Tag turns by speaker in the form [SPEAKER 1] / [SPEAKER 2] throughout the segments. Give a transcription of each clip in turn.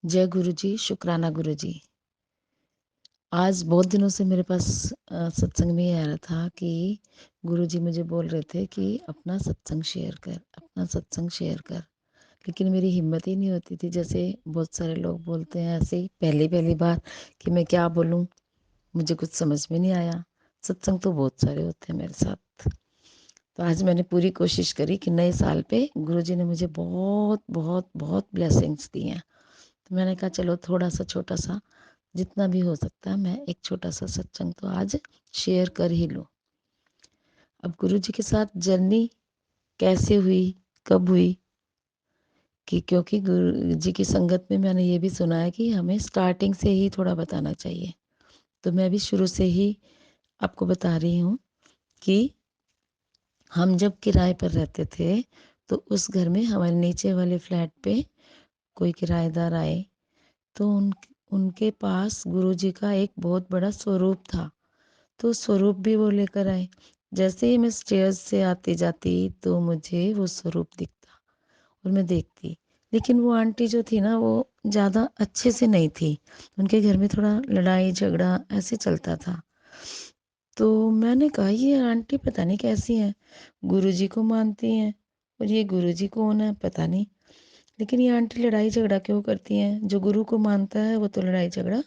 [SPEAKER 1] जय गुरु जी, शुक्राना गुरु जी। आज बहुत दिनों से मेरे पास सत्संग में ये आ रहा था कि गुरु जी मुझे बोल रहे थे कि अपना सत्संग शेयर कर, अपना सत्संग शेयर कर। लेकिन मेरी हिम्मत ही नहीं होती थी, जैसे बहुत सारे लोग बोलते हैं ऐसे ही पहली-पहली बार कि मैं क्या बोलूँ, मुझे कुछ समझ में नहीं आया। सत्संग तो बहुत सारे होते हैं मेरे साथ। तो आज मैंने पूरी कोशिश करी कि नए साल पे गुरु जी ने मुझे बहुत, बहुत, बहुत ब्लेसिंग्स दी हैं। तो मैंने कहा चलो थोड़ा-सा छोटा-सा जितना भी हो सकता है मैं एक छोटा-सा सत्संग तो आज शेयर कर ही लूँ। अब गुरुजी के साथ जर्नी कैसे हुई, कब हुई कि क्योंकि गुरुजी की संगत में मैंने ये भी सुना है कि हमें स्टार्टिंग से ही थोड़ा बताना चाहिए। तो मैं भी शुरू से ही आपको बता रही हूँ कि हम जब किराए पर रहते थे, तो उस घर में हमारे नीचे वाले फ्लैट पे कोई किराएदार आए, तो उनके पास गुरुजी का एक बहुत बड़ा स्वरूप था। तो स्वरूप भी वो लेकर आए। जैसे ही मैं स्टेयर्स से आती-जाती तो मुझे वो स्वरूप दिखता और मैं देखती। लेकिन वो आंटी जो थी ना वो ज़्यादा अच्छे से नहीं थी। उनके घर में थोड़ा लड़ाई-झगड़ा ऐसे चलता था। तो मैंने कहा ये आंटी पता नहीं कैसी हैं? गुरुजी को मानती हैं और ये गुरुजी कौन है पता नहीं। लेकिन ये आंटी लड़ाई-झगड़ा क्यों करती हैं? जो गुरु को मानता है वो तो लड़ाई-झगड़ा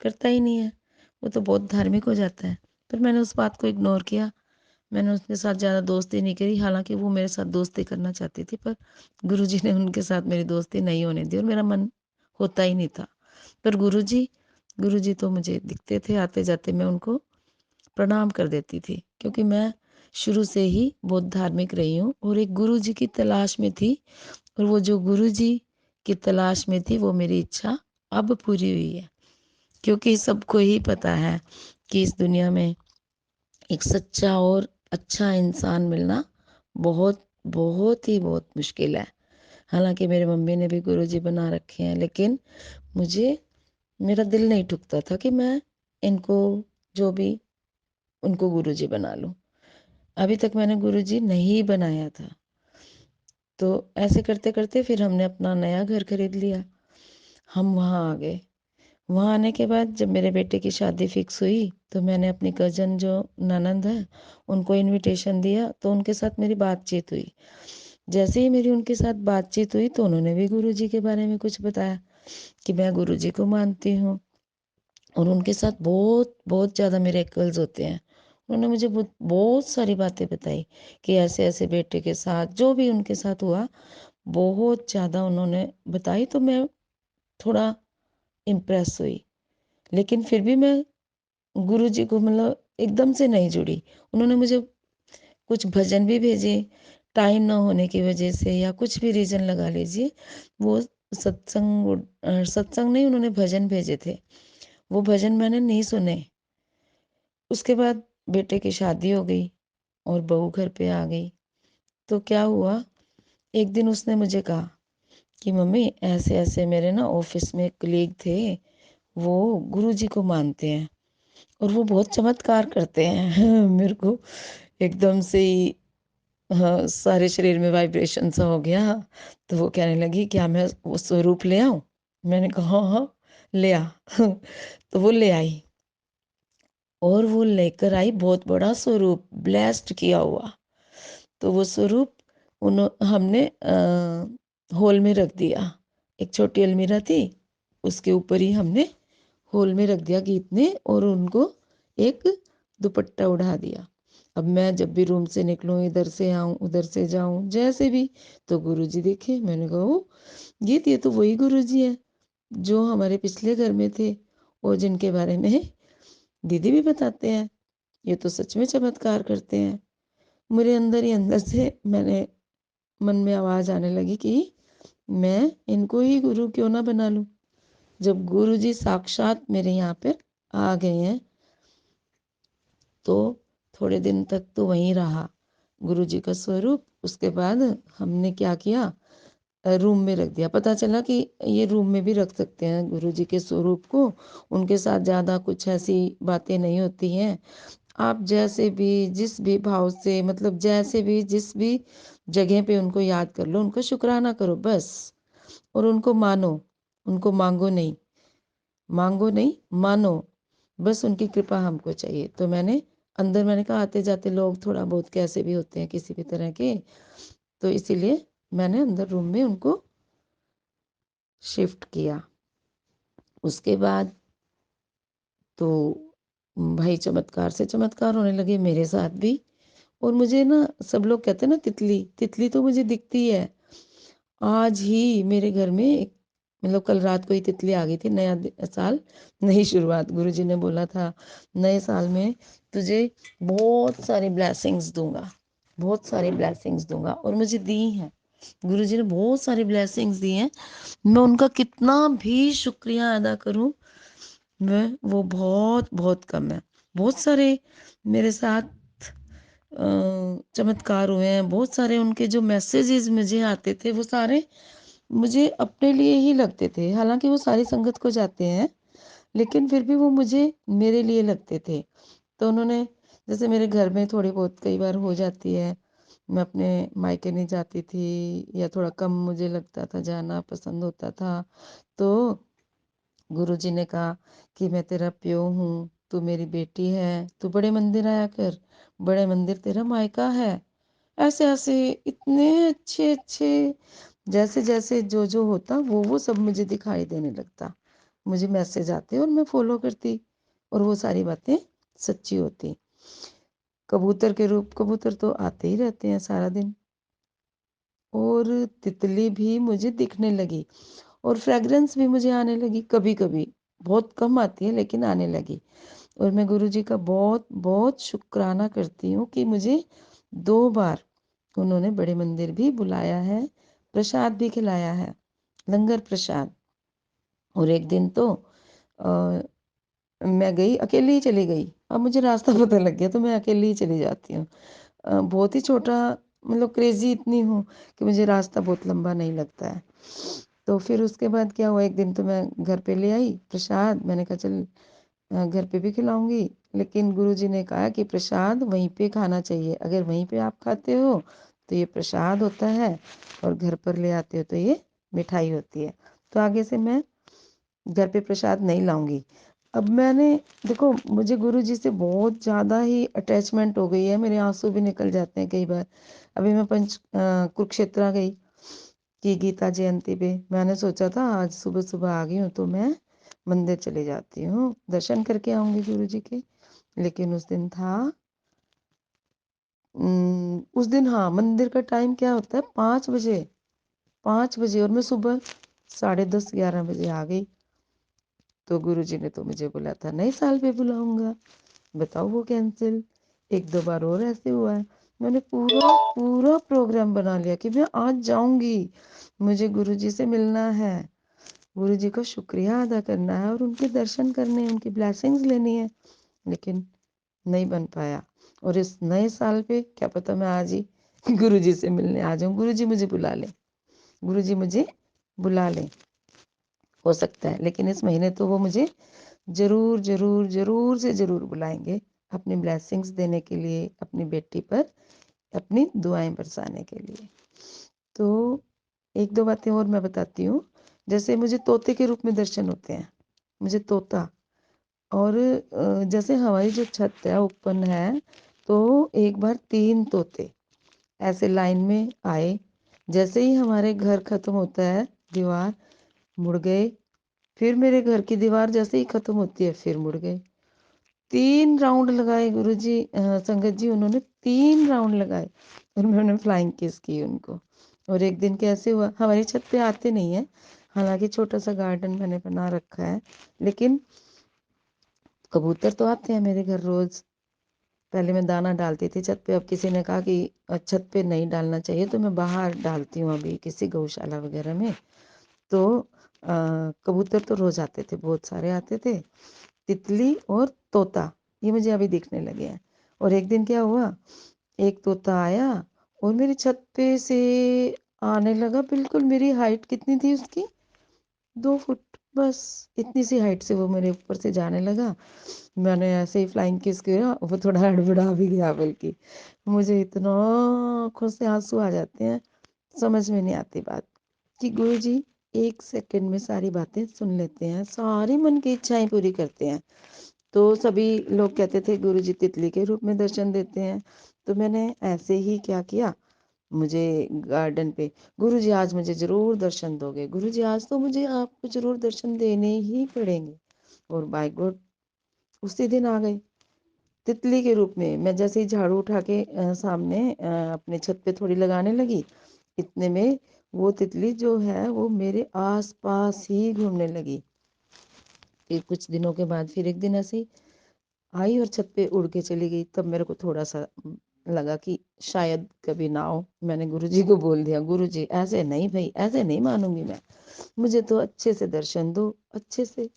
[SPEAKER 1] करता ही नहीं है। वो तो बहुत धार्मिक हो जाता है। पर मैंने उस बात को इग्नोर किया। मैंने उसके साथ ज़्यादा दोस्ती नहीं करी, हालाँकि वो मेरे साथ दोस्ती करना चाहती थी, पर गुरुजी ने उनके साथ मेरी दोस्ती नहीं होने दी और मेरा मन होता ही नहीं था। पर गुरुजी तो मुझे दिखते थे आते-जाते, मैं उनको प्रणाम कर देती थी, क्योंकि मैं शुरू से ही बहुत धार्मिक रही हूँ और एक गुरुजी की तलाश में थी और वो जो गुरुजी की तलाश में थी, वो मेरी इच्छा अब पूरी हुई है। क्योंकि सबको ही पता है कि इस दुनिया में एक सच्चा और अच्छा इंसान मिलना बहुत, बहुत ही बहुत मुश्किल है। हालाँकि मेरी मम्मी ने भी गुरुजी बना रखे हैं, लेकिन मुझे मेरा दिल नहीं ठुकता था कि मैं इनको जो भी उनको गुरुजी बना लूँ। अभी तक मैंने गुरुजी नहीं बनाया था। तो ऐसे करते-करते फिर हमने अपना नया घर खरीद लिया। हम वहाँ आ गए। वहाँ आने के बाद जब मेरे बेटे की शादी फिक्स हुई, तो मैंने अपनी कज़न जो ननंद है, उनको इन्विटेशन दिया, तो उनके साथ मेरी बातचीत हुई। जैसे ही मेरी उनके साथ बातचीत हुई, तो उन्होंने भी गुरुजी के बारे में कुछ बताया कि मैं गुरुजी को मानती हूँ और उनके साथ बहुत, बहुत ज़्यादा मिरेकल्स होते हैं। उन्होंने मुझे बहुत बहुत सारी बातें बताई कि ऐसे-ऐसे बेटे के साथ जो भी उनके साथ हुआ, बहुत ज़्यादा उन्होंने बताई, तो मैं थोड़ा इम्प्रेस हुई। लेकिन फिर भी मैं गुरुजी को मतलब एकदम से नहीं जुड़ी। उन्होंने मुझे कुछ भजन भी भेजे, टाइम ना होने की वजह से या कुछ भी रीज़न लगा लीजिए। वो सत्संग नहीं, उन्होंने भजन भेजे थे। वो भजन मैंने नहीं सुने। उसके बाद बेटे की शादी हो गई और बहू घर पे आ गई। तो क्या हुआ, एक दिन उसने मुझे कहा कि मम्मी ऐसे-ऐसे मेरे ना ऑफ़िस में एक कलीग थे, वो गुरुजी को मानते हैं और वो बहुत चमत्कार करते हैं। मेरे को एकदम से ही हाँ, सारे शरीर में वाइब्रेशन सा हो गया। तो वो कहने लगी क्या मैं वो स्वरूप ले आऊँ? मैंने कहा हाँ, हाँ, ले आ। तो वो ले आई और वो लेकर आई बहुत बड़ा स्वरूप ब्लेस्ड किया हुआ। तो वो स्वरूप हमने हॉल में रख दिया। एक छोटी अलमीरा थी, उसके ऊपर ही हमने हॉल में रख दिया गीत ने और उनको एक दुपट्टा ओढ़ा दिया। अब मैं जब भी रूम से निकलूँ, इधर से आऊँ, उधर से जाऊँ, जैसे भी तो गुरुजी दिखे। मैंने कहा ओह! गीत ये तो वही गुरुजी हैं, जो हमारे पिछले घर में थे और जिनके बारे में दीदी भी बताते हैं। ये तो सच में चमत्कार करते हैं। मेरे अंदर ही अंदर से मैंने मन में आवाज़ आने लगी कि मैं इनको ही गुरु क्यों ना बना लूँ। जब गुरुजी साक्षात मेरे यहाँ पे आ गए हैं, तो थोड़े दिन तक तो वहीं रहा गुरुजी का स्वरूप। उसके बाद हमने क्या किया, रूम में रख दिया। पता चला कि ये रूम में भी रख सकते हैं गुरुजी के स्वरूप को। उनके साथ ज़्यादा कुछ ऐसी बातें नहीं होती हैं। आप जैसे भी जिस भी भाव से मतलब जैसे भी जिस भी जगह पे उनको याद कर लो, उनका शुक्राना करो बस और उनको मानो उनको मांगो नहीं, मानो, बस उनकी कृपा हमको चाहिए। तो मैंने कहा आते जाते लोग थोड़ा बहुत कैसे भी होते हैं किसी भी तरह के, तो इसीलिए मैंने अंदर रूम में उनको शिफ्ट किया। उसके बाद तो भाई चमत्कार से चमत्कार होने लगे मेरे साथ भी। और मुझे ना सब लोग कहते हैं ना तितली तो मुझे दिखती है। आज ही मेरे घर में मतलब कल रात को ही तितली आ गई थी। नया साल, नई शुरुआत। गुरुजी ने बोला था नए साल में तुझे बहुत सारी ब्लेसिंग्स दूंगा, बहुत सारी ब्लेसिंग्स दूंगा, और मुझे दी हैं। गुरुजी ने बहुत सारी ब्लेसिंग्स दी हैं। मैं उनका कितना भी शुक्रिया अदा करूं, मैं वो बहुत बहुत कम है। बहुत सारे मेरे साथ चमत्कार हुए हैं। बहुत सारे उनके जो मैसेजेस मुझे आते थे वो सारे मुझे अपने लिए ही लगते थे। हालांकि वो सारी संगत को जाते हैं, लेकिन फिर भी वो मुझे मेरे लिए लगते थे। तो उन्होंने, जैसे मेरे घर में थोड़ी बहुत कई बार हो जाती है, मैं अपने मायके नहीं जाती थी या थोड़ा कम मुझे लगता था जाना पसंद होता था, तो गुरुजी ने कहा कि मैं तेरा प्यो हूँ, तू मेरी बेटी है, तू बड़े मंदिर आया कर, बड़े मंदिर तेरा मायका है। ऐसे ऐसे इतने अच्छे अच्छे, जैसे जैसे जो होता वो सब मुझे दिखाई देने लगता। मुझे मैसेज आते और मैं फॉलो करती, और वो सारी बातें सच्ची होती। कबूतर के रूप, कबूतर तो आते ही रहते हैं सारा दिन, और तितली भी मुझे दिखने लगी, और फ्रेगरेंस भी मुझे आने लगी कभी कभी। बहुत कम आती है लेकिन आने लगी। और मैं गुरुजी का बहुत बहुत शुक्राना करती हूँ कि मुझे 2 बार उन्होंने बड़े मंदिर भी बुलाया है, प्रसाद भी खिलाया है, लंगर प्रसाद। और एक दिन तो अ, मैं गई, अकेली ही चली गई। अब मुझे रास्ता पता लग गया तो मैं अकेली ही चली जाती हूँ। बहुत ही छोटा, मतलब क्रेजी इतनी हूँ कि मुझे रास्ता बहुत लंबा नहीं लगता है। तो फिर उसके बाद क्या हुआ, एक दिन तो मैं घर पे ले आई प्रसाद। मैंने कहा चल घर पे भी खिलाऊंगी, लेकिन गुरुजी ने कहा कि प्रसाद वहीं पे खाना चाहिए। अगर वहीं पे आप खाते हो तो ये प्रसाद होता है, और घर पर ले आते हो तो ये मिठाई होती है। तो आगे से मैं घर पे प्रसाद नहीं लाऊंगी। अब मैंने, देखो मुझे गुरुजी से बहुत ज़्यादा ही अटैचमेंट हो गई है, मेरे आंसू भी निकल जाते हैं कई बार। अभी मैं कुरुक्षेत्र गई कि गीता जयंती पे मैंने सोचा था आज सुबह सुबह आ गई हूँ तो मैं मंदिर चली जाती हूँ, दर्शन करके आऊंगी गुरु जी के। लेकिन उस दिन था, उस दिन, हाँ, मंदिर का टाइम क्या होता है, 5 बजे, 5 बजे, और मैं सुबह 10:30-11 बजे आ गई। तो गुरु जी ने तो मुझे बोला था नए साल पे बुलाऊंगा, बताओ वो कैंसिल। 1-2 बार और ऐसे हुआ है। मैंने पूरा पूरा प्रोग्राम बना लिया कि मैं आज जाऊंगी, मुझे गुरुजी से मिलना है, गुरुजी का शुक्रिया अदा करना है, और उनके दर्शन करने हैं, उनकी ब्लेसिंग्स लेनी है। लेकिन नहीं बन पाया। और इस नए साल पे क्या पता मैं आज ही गुरुजी से मिलने आ जाऊं, गुरुजी मुझे बुला लें, गुरुजी मुझे बुला लें, हो सकता है। लेकिन इस महीने तो वो मुझे जरूर जरूर जरूर से जरूर बुलाएंगे, अपनी ब्लेसिंग्स देने के लिए, अपनी बेटी पर अपनी दुआएं बरसाने के लिए। तो 1-2 बातें और मैं बताती हूँ। जैसे मुझे तोते के रूप में दर्शन होते हैं, मुझे तोता, और जैसे हमारी जो छत है ओपन है, तो एक बार 3 तोते ऐसे लाइन में आए। जैसे ही हमारे घर खत्म होता है दीवार, मुड़ गए। फिर मेरे घर की दीवार जैसे ही खत्म होती है फिर मुड़ गए। 3 राउंड लगाए गुरुजी, संगत जी, उन्होंने 3 राउंड लगाए, और मैंने फ्लाइंग किस की उनको। और एक दिन कैसे हुआ, हमारी छत पे आते नहीं है, हालांकि छोटा सा गार्डन मैंने बना रखा है, लेकिन कबूतर तो आते हैं मेरे घर रोज। पहले मैं दाना डालती थी छत पे, अब किसी ने कहा कि छत पे नहीं डालना चाहिए, तो मैं बाहर डालती हूँ अभी किसी गौशाला वगैरह में। तो कबूतर तो रोज आते थे, बहुत सारे आते थे। तितली और तोता ये मुझे अभी दिखने लगे हैं। और एक दिन क्या हुआ, एक तोता आया और मेरी छत पे से आने लगा। बिल्कुल मेरी हाइट कितनी थी उसकी, 2 फुट, बस इतनी सी हाइट से वो मेरे ऊपर से जाने लगा। मैंने ऐसे ही फ्लाइंग किस किया, वो थोड़ा हड़बड़ा भी गया, बल्कि मुझे इतना आंखों से आंसू आ जाते हैं, समझ में नहीं आती बात कि गुरु जी 1 सेकंड में सारी बातें सुन लेते हैं, सारी मन की इच्छाएँ पूरी करते हैं। तो सभी लोग कहते थे गुरुजी तितली के रूप में दर्शन देते हैं। तो मैंने ऐसे ही क्या किया, मुझे गार्डन पे, गुरुजी आज मुझे ज़रूर दर्शन दोगे, गुरुजी आज तो मुझे आपको ज़रूर दर्शन देने ही पड़ेंगे। और बाय गॉड उसी दिन आ गए तितली के रूप में। मैं जैसे ही झाड़ू उठा के सामने अपने छत पे थोड़ी लगाने लगी, इतने में वो तितली जो है वो मेरे आस-पास ही घूमने लगी। फिर कुछ दिनों के बाद फिर एक दिन ऐसे ही आई और छत पे उड़ के चली गई। तब मेरे को थोड़ा-सा लगा कि शायद कभी ना हो। मैंने गुरुजी को बोल दिया, गुरुजी ऐसे नहीं भई, ऐसे नहीं मानूँगी मैं। मुझे तो अच्छे से दर्शन दो, अच्छे से।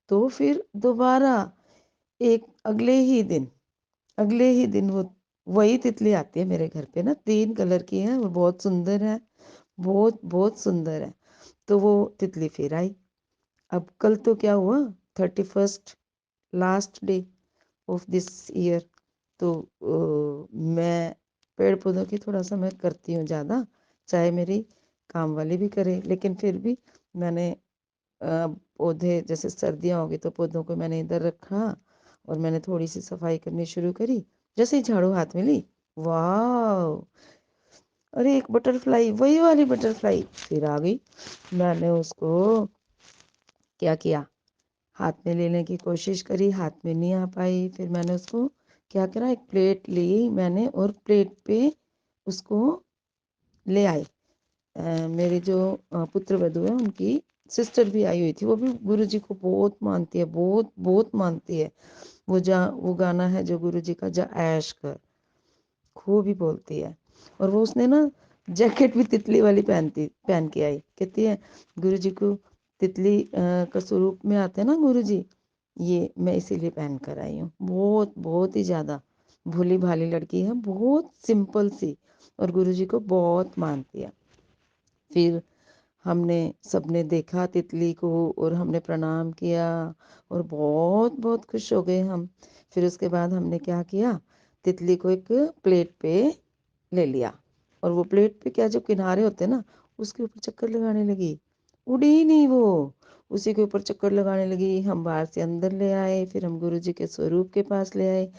[SPEAKER 1] तो फिर दोबारा एक अगले ही दिन वो वही तितली आती है मेरे घर पे ना, 3 कलर की है और बहुत सुंदर है, बहुत, बहुत सुंदर है। तो वो तितली फिर आई। अब कल तो क्या हुआ, 31st last day of this year. तो मैं पेड़-पौधों की थोड़ा-सा मैं करती हूँ ज़्यादा, चाहे मेरी काम वाली भी करे, लेकिन फिर भी मैंने पौधे जैसे सर्दियाँ हो गई तो पौधों को मैंने इधर रखा और मैंने थोड़ी-सी सफाई करनी शुरू करी। जैसे ही झाड़ू हाथ में ली, वॉव! अरे एक बटरफ्लाई, वही वाली बटरफ्लाई फिर आ गई। मैंने उसको क्या किया, हाथ में लेने की कोशिश करी, हाथ में नहीं आ पाई। फिर मैंने उसको क्या करा, एक प्लेट ली मैंने और प्लेट पे उसको ले आई। मेरी जो पुत्रवधू है उनकी सिस्टर भी आई हुई थी, वो भी गुरुजी को बहुत मानती है, बहुत बहुत मानती है। वो गाना है जो गुरुजी का, जा ऐश कर, खूब ही बोलती है। और वो उसने ना जैकेट भी तितली वाली पहन के आई, कहती है गुरुजी को तितली का स्वरूप में आते हैं ना गुरुजी, ये मैं इसीलिए पहन कर आई हूँ। बहुत बहुत ही ज़्यादा भोली भाली लड़की है, बहुत सिंपल सी, और गुरुजी को बहुत मानती है। फिर हमने सबने देखा तितली को और हमने प्रणाम किया और बहुत बहुत खुश हो गए हम। फिर उसके बाद हमने क्या किया, तितली को एक प्लेट पे ले लिया और वो प्लेट पे क्या जो किनारे होते हैं ना, उसके ऊपर चक्कर लगाने लगी। उड़ी ही नहीं वो, उसी के ऊपर चक्कर लगाने लगी। हम बाहर से अंदर ले आए, फिर हम गुरुजी के स्वरूप के पास ले आए।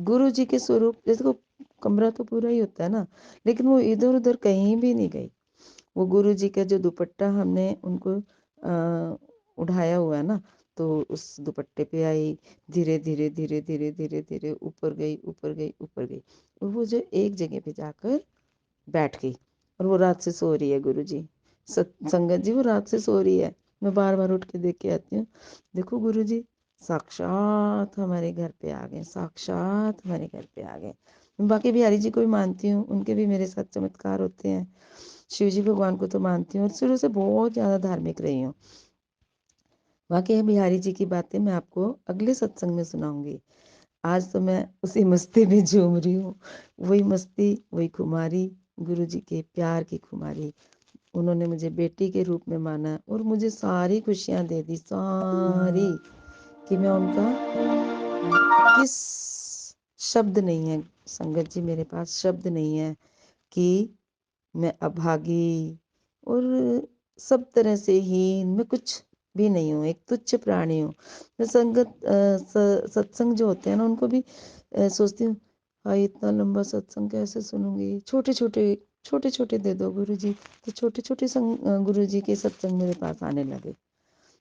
[SPEAKER 1] गुरुजी के स्वरूप जैसे को कमरा तो पूरा ही होता है ना, लेकिन वो इधर उधर कहीं भी नहीं गई। वो गुरुजी का जो दुपट्टा हमने उनको उठाया हुआ है ना, तो उस दुपट्टे पे आई, धीरे धीरे धीरे धीरे धीरे धीरे ऊपर गई, ऊपर गई, ऊपर गई, और वो जो एक जगह पे जाकर बैठ गई। और वो रात से सो रही है गुरुजी, संगत जी, वो रात से सो रही है। मैं बार बार उठ के देख के आती हूँ, देखो गुरुजी साक्षात हमारे घर पे आ गए, साक्षात हमारे घर पे आ गए। बाकी बिहारी जी को भी मानती हूँ, उनके भी मेरे साथ चमत्कार होते हैं। शिव जी भगवान को तो मानती हूँ और शुरू से बहुत ज़्यादा धार्मिक रही हूँ। बाकी बिहारी जी की बातें मैं आपको अगले सत्संग में सुनाऊंगी। आज तो मैं उसी मस्ती में झूम रही हूँ, वही मस्ती, वही खुमारी, गुरु जी के प्यार की खुमारी। उन्होंने मुझे बेटी के रूप में माना और मुझे सारी खुशियाँ दे दी, सारी, कि मैं उनका किस शब्द नहीं है संगत जी, मेरे पास शब्द नहीं है कि मैं अभागी और सब तरह से हीन, मैं कुछ भी नहीं हूँ, एक तुच्छ प्राणी हूँ। मैं सत्संग जो होते हैं ना उनको भी सोचती हूँ, हाय इतना लंबा सत्संग कैसे सुनूंगी, छोटे छोटे छोटे छोटे दे दो गुरुजी। तो छोटे छोटे गुरुजी के सत्संग मेरे पास आने लगे।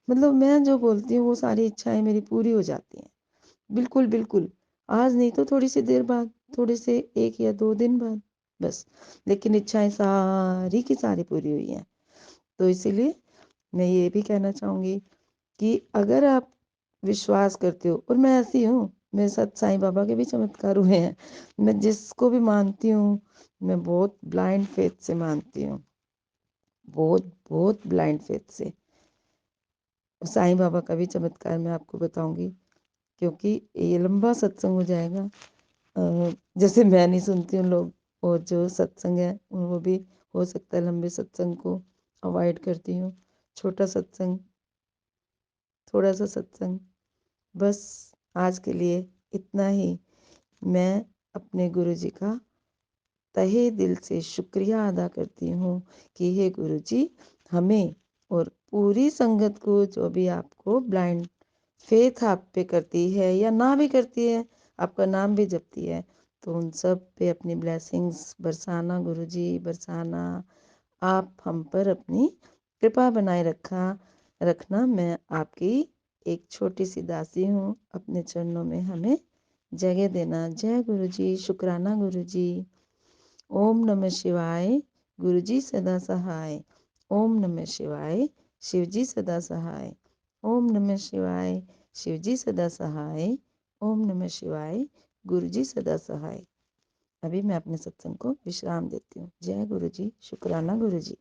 [SPEAKER 1] मतलब मैं जो बोलती हूँ वो सारी इच्छाएं मेरी पूरी हो जाती हैं, बिल्कुल बिल्कुल। आज नहीं तो थोड़ी सी देर बाद, थोड़े से 1 या 2 दिन बाद, बस। लेकिन इच्छाएं सारी की सारी पूरी हुई हैं। तो इसीलिए मैं ये भी कहना चाहूँगी कि अगर आप विश्वास करते हो, और मैं ऐसी हूँ, मेरे साथ साईं बाबा के भी चमत्कार हुए हैं। मैं जिसको भी मानती हूँ, मैं बहुत ब्लाइंड फेथ से मानती हूँ, बहुत बहुत ब्लाइंड फेथ से। साईं बाबा का भी चमत्कार मैं आपको बताऊंगी, क्योंकि ये लंबा सत्संग हो जाएगा। जैसे मैं नहीं सुनती हूँ लोग, और जो सत्संग है वो भी हो सकता है लंबे सत्संग को अवॉइड करती हूँ। छोटा सत्संग, थोड़ा सा सत्संग, बस आज के लिए इतना ही। मैं अपने गुरु जी का तहे दिल से शुक्रिया अदा करती हूँ कि हे गुरु जी, हमें और पूरी संगत को, जो भी आपको ब्लाइंड फेथ आप पे करती है या ना भी करती है, आपका नाम भी जपती है, तो उन सब पे अपनी ब्लेसिंग्स बरसाना गुरुजी, बरसाना। आप हम पर अपनी कृपा बनाए रखना। मैं आपकी एक छोटी सी दासी हूँ, अपने चरणों में हमें जगह देना। जय गुरुजी, शुक्राना गुरुजी। ओम नमः शिवाय। गुरुजी सदा सहाय। ओम नमः शिवाय। शिवजी सदा सहाय। ओम नमः शिवाय। शिवजी सदा सहाय। ओम नमः शिवाय। गुरुजी सदा सहाय। अभी मैं अपने सत्संग को विश्राम देती हूँ। जय गुरुजी, शुक्राना गुरुजी।